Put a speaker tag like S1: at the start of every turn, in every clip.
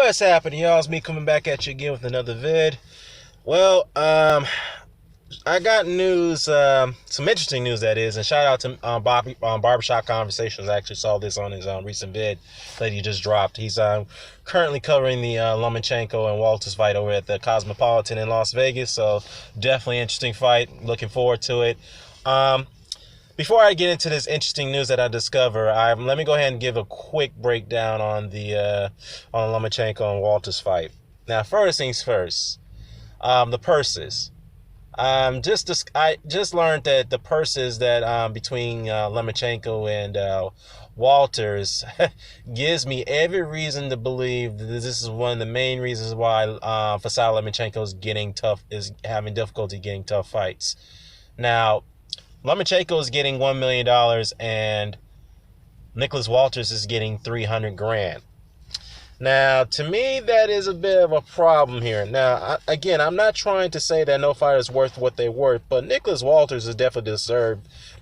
S1: What's happening, y'all? It's me coming back at you again with another vid. Well, I got news, some interesting news that is, and shout out to Bobby Barbershop Conversations. I actually saw this on his recent vid that he just dropped. He's currently covering the Lomachenko and Walters fight over at the Cosmopolitan in Las Vegas. So definitely interesting fight. Looking forward to it. Before I get into this interesting news that I discover, let me go ahead and give a quick breakdown on the Lomachenko and Walters fight. Now, first things first, the purses. I just learned that the purses that between Lomachenko and Walters gives me every reason to believe that this is one of the main reasons why Vasily Lomachenko is having difficulty getting tough fights. Now, Lomachenko is getting $1 million and Nicholas Walters is getting $300,000. Now, to me, that is a bit of a problem here. Now, again, I'm not trying to say that no fighter is worth what they're worth, but Nicholas Walters is definitely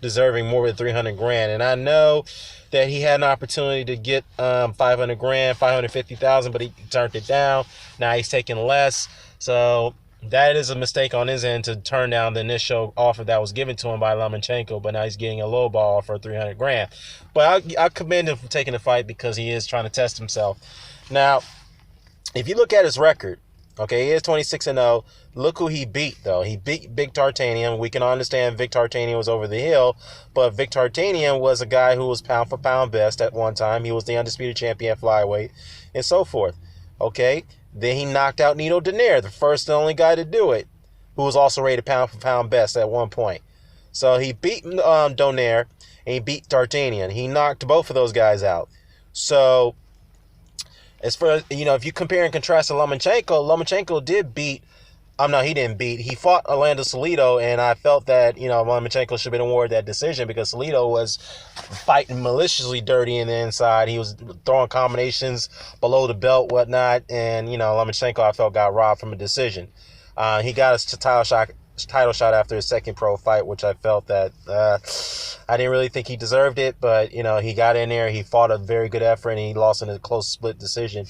S1: deserving more than $300,000. And I know that he had an opportunity to get $500,000, $550,000, but he turned it down. Now he's taking less. So that is a mistake on his end to turn down the initial offer that was given to him by Lomachenko, but now he's getting a low ball for $300,000. But I commend him for taking the fight because he is trying to test himself. Now, if you look at his record, okay, he is 26-0. Look who he beat, though. He beat Vic Tartanian. We can understand Vic Tartanian was over the hill, but Vic Tartanian was a guy who was pound for pound best at one time. He was the undisputed champion at flyweight and so forth. Okay, then he knocked out Nino Donaire, the first and only guy to do it, who was also rated pound for pound best at one point. So he beat Donaire and he beat Tartanian. He knocked both of those guys out. So as for, if you compare and contrast to Lomachenko did beat, no, he didn't beat. He fought Orlando Salido, and I felt that, Lomachenko should have been awarded that decision because Salido was fighting maliciously dirty in the inside. He was throwing combinations below the belt, whatnot, and, Lomachenko, I felt, got robbed from a decision. He got us to title shot after his second pro fight, which I felt that I didn't really think he deserved it, but he got in there, he fought a very good effort, and he lost in a close split decision.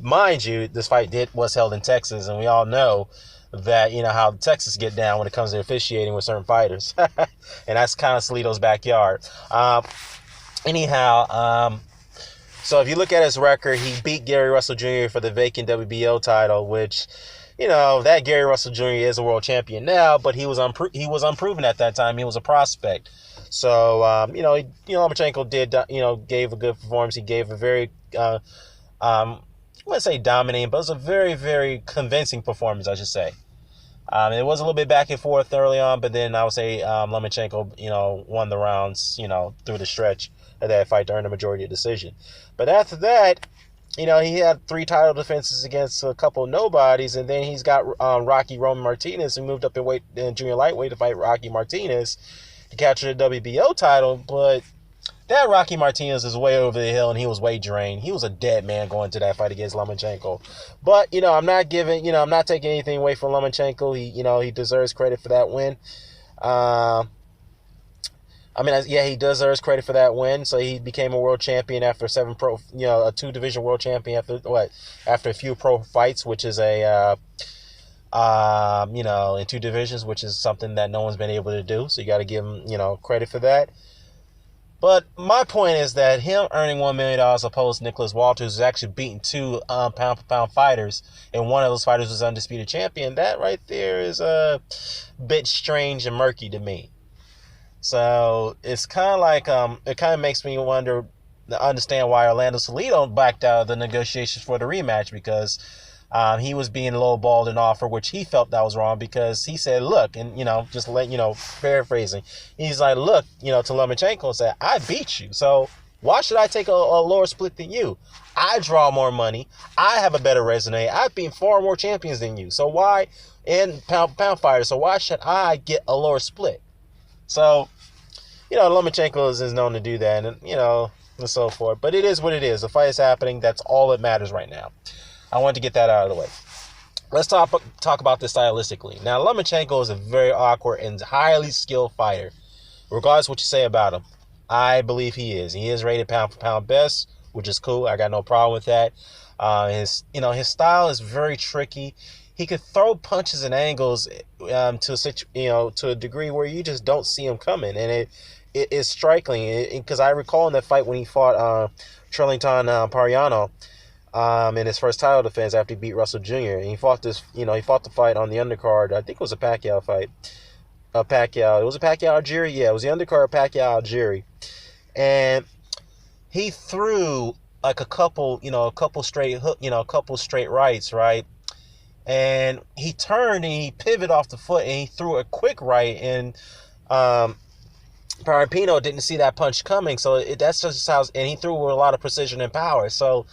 S1: Mind you, this fight was held in Texas, and we all know that how Texas get down when it comes to officiating with certain fighters, and that's kind of Salido's backyard. So if you look at his record, he beat Gary Russell Jr. for the vacant WBO title, which that Gary Russell Jr. is a world champion now, but he was unproven at that time. He was a prospect. So, Lomachenko did, gave a good performance. He gave a very, I wouldn't say dominating, but it was a very, very convincing performance, I should say. It was a little bit back and forth early on, but then I would say Lomachenko, won the rounds, through the stretch of that fight to earn the majority of decision. But after that, he had 3 title defenses against a couple of nobodies, and then he's got Rocky Roman Martinez, who moved up in junior lightweight to fight Rocky Martinez to capture the WBO title. But that Rocky Martinez is way over the hill, and he was way drained. He was a dead man going to that fight against Lomachenko. But I'm not taking anything away from Lomachenko. He deserves credit for that win. He deserves credit for that win. So he became a world champion after a 2-division world champion after a few pro fights, which is in 2 divisions, which is something that no one's been able to do. So you got to give him, credit for that. But my point is that him earning $1 million opposed to Nicholas Walters, who's actually beaten 2 pound-for-pound fighters, and one of those fighters was undisputed champion, that right there is a bit strange and murky to me. So it's kind of like, it kind of makes me understand why Orlando Salido backed out of the negotiations for the rematch, because he was being lowballed in offer, which he felt that was wrong, because he said, look, and, paraphrasing, he's like, look, to Lomachenko and said, I beat you. So why should I take a lower split than you? I draw more money. I have a better resume. I've beaten far more champions than you. So why, and pound fighters, so why should I get a lower split? So, Lomachenko is known to do that, and, and so forth. But it is what it is. The fight is happening. That's all that matters right now. I wanted to get that out of the way. Let's talk about this stylistically. Now, Lomachenko is a very awkward and highly skilled fighter. Regardless of what you say about him, I believe he is. He is rated pound for pound best, which is cool. I got no problem with that. His style is very tricky. He could throw punches and angles to a degree where you just don't see him coming, and it is striking. Because I recall in that fight when he fought Trilington Pariano in his first title defense after he beat Russell Jr. And he fought the fight on the undercard. I think it was a Pacquiao fight. It was a Pacquiao Algieri. Yeah, it was the undercard Pacquiao Algieri, and he threw like a couple straight rights, right? And he turned and he pivoted off the foot and he threw a quick right, and Parapino didn't see that punch coming. So that's just how, and he threw with a lot of precision and power. So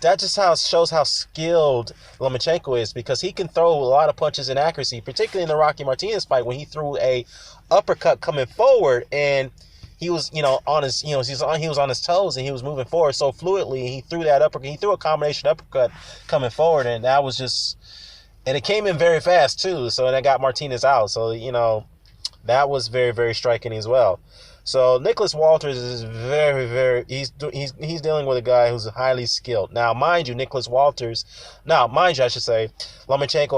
S1: that just shows how skilled Lomachenko is, because he can throw a lot of punches in accuracy, particularly in the Rocky Martinez fight when he threw a uppercut coming forward, and he was he was on his toes and he was moving forward so fluidly. And he threw that uppercut. He threw a combination uppercut coming forward, and that was just, and it came in very fast too. So that got Martinez out. So that was very, very striking as well. So Nicholas Walters is very, very, he's dealing with a guy who's highly skilled. Now, mind you, Lomachenko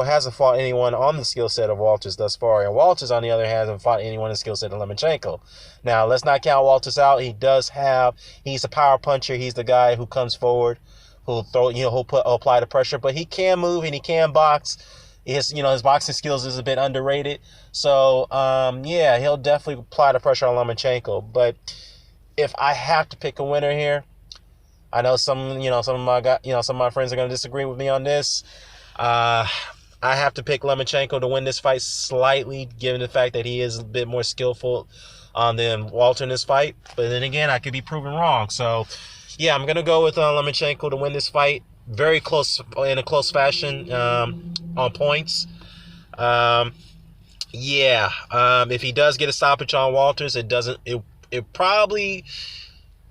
S1: hasn't fought anyone on the skill set of Walters thus far, and Walters, on the other hand, hasn't fought anyone on the skill set of Lomachenko. Now, let's not count Walters out. He's a power puncher. He's the guy who comes forward, who'll apply the pressure, but he can move and he can box. His boxing skills is a bit underrated. So, he'll definitely apply the pressure on Lomachenko. But if I have to pick a winner here, I know some of my friends are going to disagree with me on this. I have to pick Lomachenko to win this fight slightly, given the fact that he is a bit more skillful than Walter in this fight. But then again, I could be proven wrong. So, yeah, I'm going to go with Lomachenko to win this fight. Very close, in a close fashion, on points. If he does get a stoppage on Walters, it probably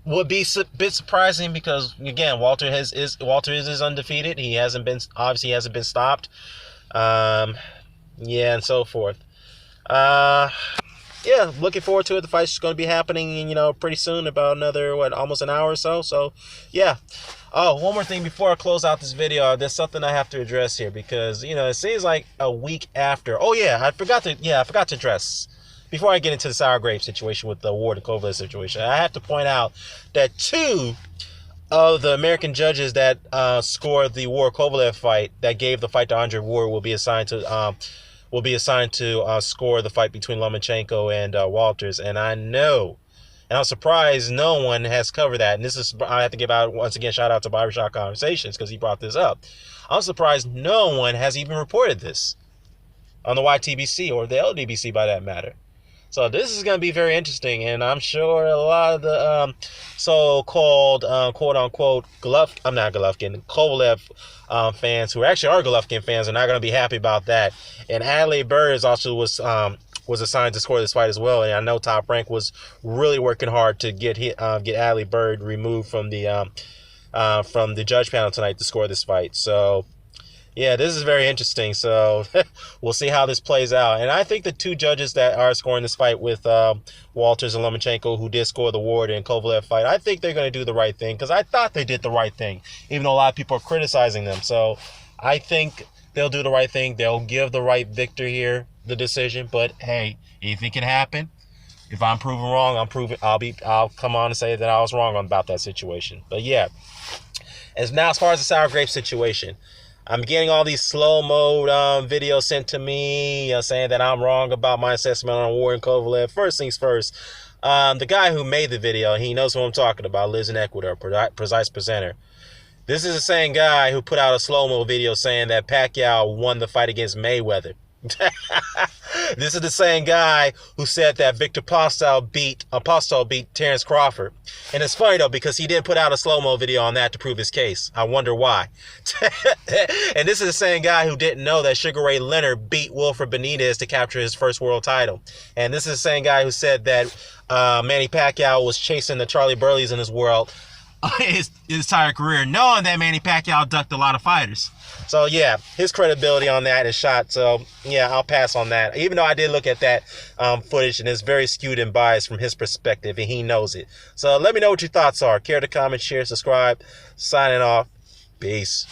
S1: would be a bit surprising, because again, Walter is undefeated. He hasn't been stopped. And so forth. Looking forward to it. The fight's going to be happening, pretty soon, about another, almost an hour or so. So, yeah. Oh, one more thing before I close out this video. There's something I have to address here, because, it seems like a week after. Oh, yeah, I forgot to address, before I get into the sour grape situation with the Ward and Kovalev situation, I have to point out that 2 of the American judges that scored the Ward-Kovalev fight, that gave the fight to Andre Ward, will be assigned to score the fight between Lomachenko and Walters. And I'm surprised no one has covered that. And I have to give out, once again, shout out to Barbershop Conversations, because he brought this up. I'm surprised no one has even reported this on the YTBC or the LDBC, by that matter. So this is going to be very interesting, and I'm sure a lot of the so-called quote-unquote Kovalev fans, who actually are Golovkin fans, are not going to be happy about that. And Adley Bird also was assigned to score this fight as well, and I know Top Rank was really working hard to get Adley Bird removed from the judge panel tonight to score this fight. So, yeah, this is very interesting. So we'll see how this plays out. And I think the 2 judges that are scoring this fight with Walters and Lomachenko, who did score the Ward and Kovalev fight, I think they're going to do the right thing, because I thought they did the right thing, even though a lot of people are criticizing them. So I think they'll do the right thing. They'll give the right victor here the decision. But hey, if it can happen, if I'm proven wrong, I'll come on and say that I was wrong about that situation. But yeah, as far as the sour grape situation, I'm getting all these slow-mo videos sent to me, saying that I'm wrong about my assessment on Ward and Kovalev. First things first, the guy who made the video, he knows who I'm talking about, lives in Ecuador, Precise Presenter. This is the same guy who put out a slow-mo video saying that Pacquiao won the fight against Mayweather. This is the same guy who said that Victor Postol beat Terrence Crawford. And it's funny, though, because he didn't put out a slow-mo video on that to prove his case. I wonder why. And this is the same guy who didn't know that Sugar Ray Leonard beat Wilfred Benitez to capture his first world title. And this is the same guy who said that Manny Pacquiao was chasing the Charlie Burleys in his world his entire career, knowing that Manny Pacquiao ducked a lot of fighters. So, yeah, his credibility on that is shot. So, yeah, I'll pass on that. Even though I did look at that footage, and it's very skewed and biased from his perspective, and he knows it. So, let me know what your thoughts are. Care to comment, share, subscribe. Signing off. Peace.